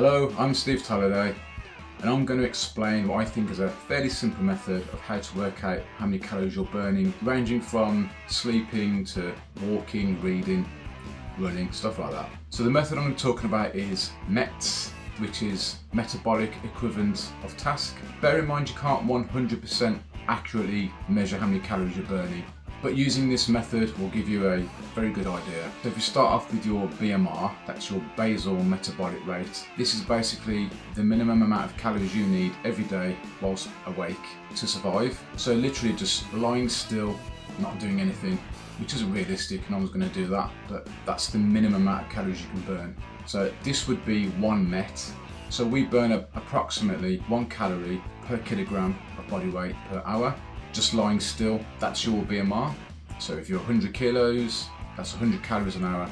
Hello, I'm Steve Halliday, and I'm going to explain what I think is a fairly simple method of how to work out how many calories you're burning, ranging from sleeping to walking, reading, running, stuff like that. So the method I'm talking about is METs, which is metabolic equivalent of task. Bear in mind you can't 100% accurately measure how many calories you're burning, but using this method will give you a very good idea. So if you start off with your BMR, that's your basal metabolic rate. This is basically the minimum amount of calories you need every day whilst awake to survive. So literally just lying still, not doing anything, which isn't realistic, no one's going to do that, but that's the minimum amount of calories you can burn. So this would be one MET. So we burn approximately 1 calorie per kilogram of body weight per hour. Just lying still, that's your BMR. So if you're 100 kilos, that's 100 calories an hour.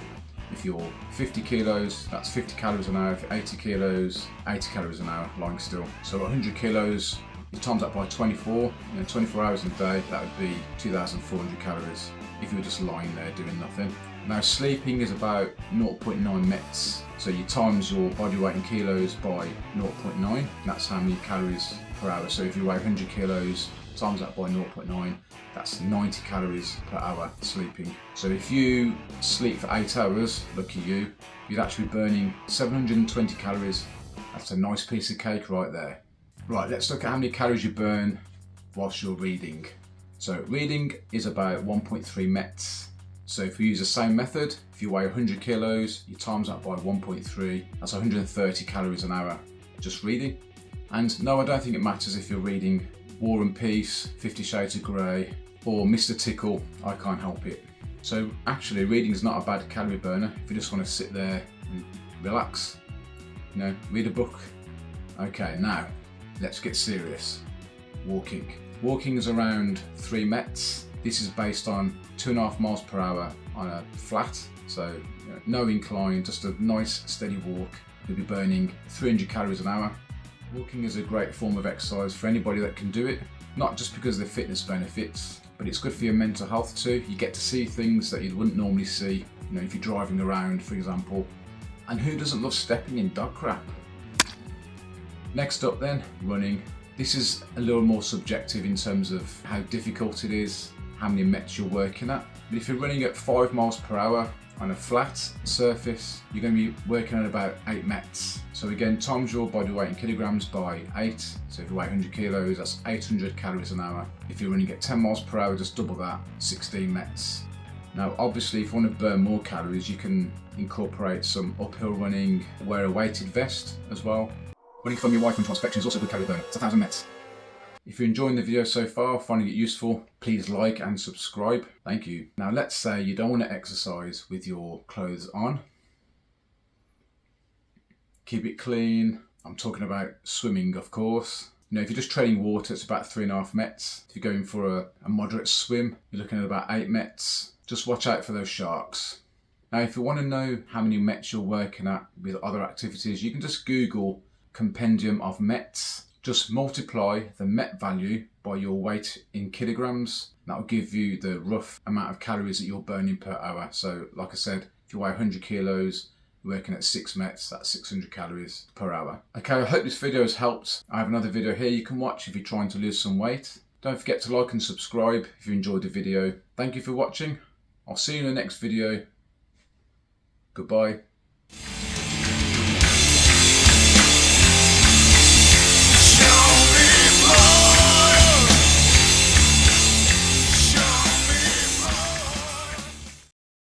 If you're 50 kilos, that's 50 calories an hour. If you're 80 kilos, 80 calories an hour lying still. So 100 kilos, you times that by 24, 24 hours in a day, that would be 2,400 calories if you were just lying there doing nothing. Now sleeping is about 0.9 METs. So you times your body weight in kilos by 0.9, and that's how many calories per hour. So if you weigh 100 kilos, times that by 0.9, that's 90 calories per hour sleeping. So if you sleep for 8 hours, lucky you, you'd actually be burning 720 calories. That's a nice piece of cake right there. Right, let's look at how many calories you burn whilst you're reading. So reading is about 1.3 METs. So if we use the same method, if you weigh 100 kilos, you times that by 1.3, that's 130 calories an hour just reading. And no, I don't think it matters if you're reading War and Peace, 50 Shades of Grey, or Mr. Tickle, I Can't Help It. So actually reading is not a bad calorie burner if you just want to sit there and relax, read a book. Okay, now let's get serious. Walking. Walking is around 3 METs. This is based on 2.5 miles per hour on a flat, so no incline, just a nice steady walk. You'll be burning 300 calories an hour. Walking is a great form of exercise for anybody that can do it, not just because of the fitness benefits, but it's good for your mental health too. You get to see things that you wouldn't normally see, if you're driving around, for example. And who doesn't love stepping in dog crap? Next up then, running. This is a little more subjective in terms of how difficult it is, how many METs you're working at. But if you're running at 5 miles per hour on a flat surface, you're going to be working at about 8 METs. So again, times your body weight in kilograms by 8. So if you weigh 100 kilos, that's 800 calories an hour. If you're running at 10 miles per hour, just double that, 16 METs. Now obviously if you want to burn more calories, you can incorporate some uphill running, wear a weighted vest as well. Running from your wife into inspection is also a good calorie burn. It's 1,000 METs. If you're enjoying the video so far, finding it useful, please like and subscribe. Thank you. Now let's say you don't want to exercise with your clothes on. Keep it clean. I'm talking about swimming, of course. If you're just treading water, it's about 3.5 METs. If you're going for a moderate swim, you're looking at about 8 METs. Just watch out for those sharks. Now if you want to know how many METs you're working at with other activities, you can just Google compendium of METs. Just multiply the MET value by your weight in kilograms. That will give you the rough amount of calories that you're burning per hour. So like I said, if you weigh 100 kilos, you're working at 6 METs, that's 600 calories per hour. Okay, I hope this video has helped. I have another video here you can watch if you're trying to lose some weight. Don't forget to like and subscribe if you enjoyed the video. Thank you for watching. I'll see you in the next video. Goodbye.